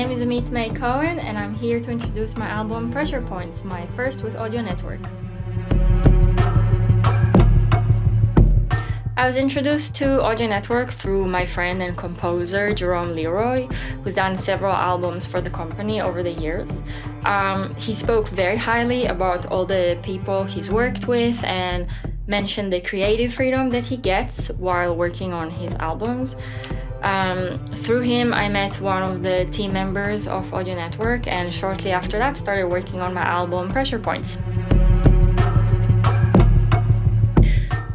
name is Amit May Cohen, and I'm here to introduce my album Pressure Points, my first with Audio Network. I was introduced to Audio Network through my friend and composer 𝘗𝘳𝘪𝘯, who's done several albums for the company over the years. He spoke very highly about all the people he's worked with and mentioned the creative freedom that he gets while working on his albums. Through him, I met one of the team members of Audio Network, and shortly after that started working on my album Pressure Points.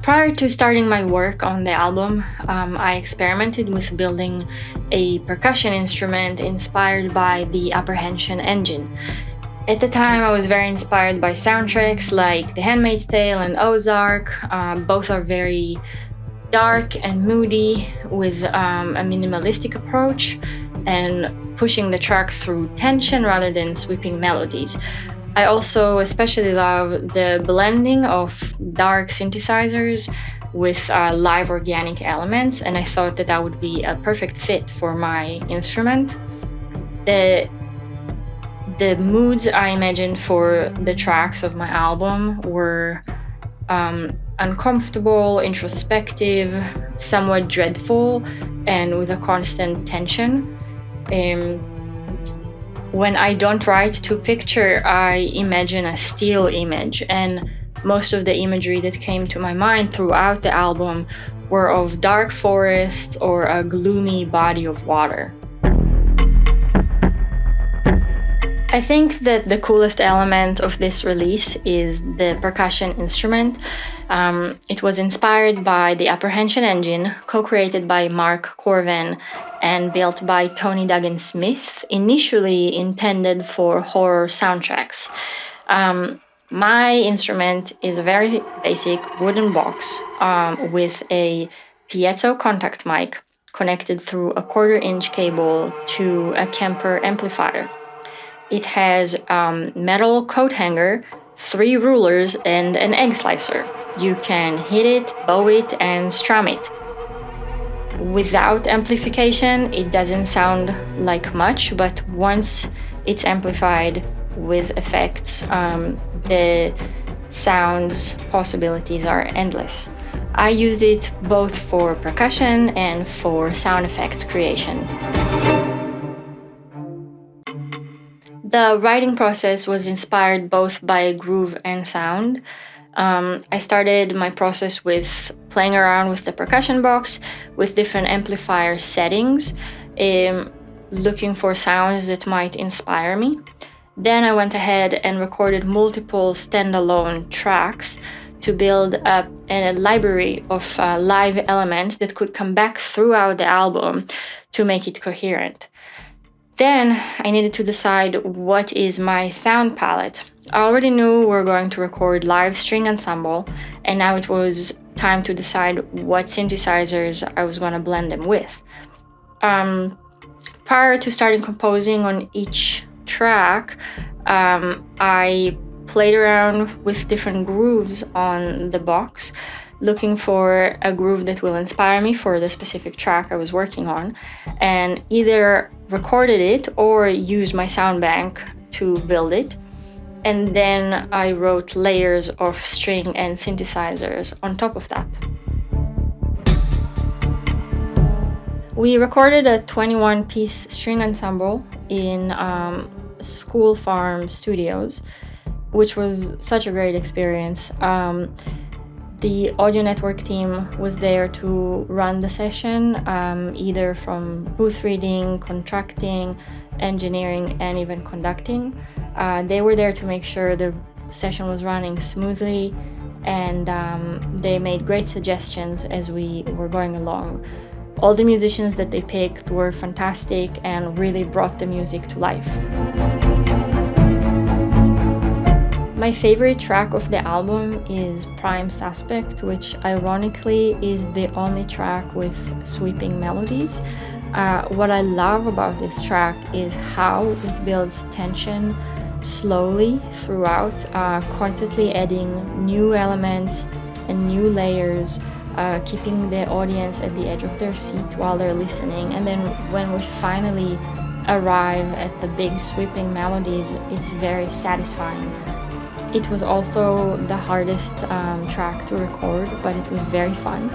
Prior to starting my work on the album, I experimented with building a percussion instrument inspired by the apprehension engine. At the time, I was very inspired by soundtracks like The Handmaid's Tale and Ozark. Both are very dark and moody with a minimalistic approach and pushing the track through tension rather than sweeping melodies. I also especially love the blending of dark synthesizers with live organic elements, and I thought that that would be a perfect fit for my instrument. The moods I imagined for the tracks of my album were uncomfortable, introspective, somewhat dreadful, and with a constant tension. When I don't write to picture, I imagine a still image, and most of the imagery that came to my mind throughout the album were of dark forests or a gloomy body of water. I think that the coolest element of this release is the percussion instrument. It was inspired by the apprehension engine, co-created by Mark Corvin and built by Tony Duggan Smith, initially intended for horror soundtracks. My instrument is a very basic wooden box with a piezo contact mic connected through a 1/4-inch cable to a Kemper amplifier. It has a metal coat hanger, 3 rulers, and an egg slicer. You can hit it, bow it, and strum it. Without amplification, it doesn't sound like much, but once it's amplified with effects, the sound's possibilities are endless. I used it both for percussion and for sound effects creation. The writing process was inspired both by groove and sound. I started my process with playing around with the percussion box with different amplifier settings, looking for sounds that might inspire me. Then I went ahead and recorded multiple standalone tracks to build up a library of live elements that could come back throughout the album to make it coherent. Then I needed to decide what is my sound palette. I already knew we were going to record live string ensemble, and now it was time to decide what synthesizers I was going to blend them with. Prior to starting composing on each track, I played around with different grooves on the box, looking for a groove that will inspire me for the specific track I was working on, and either recorded it or used my sound bank to build it. And then I wrote layers of string and synthesizers on top of that. We recorded a 21-piece string ensemble in School Farm Studios, which was such a great experience. The Audio Network team was there to run the session, either from booth reading, contracting, engineering, and even conducting. They were there to make sure the session was running smoothly, and they made great suggestions as we were going along. All the musicians that they picked were fantastic and really brought the music to life. My favorite track of the album is Prime Suspect, which ironically is the only track with sweeping melodies. What I love about this track is how it builds tension slowly throughout, constantly adding new elements and new layers, keeping the audience at the edge of their seat while they're listening. And then when we finally arrive at the big sweeping melodies, it's very satisfying. It was also the hardest track to record, but it was very fun.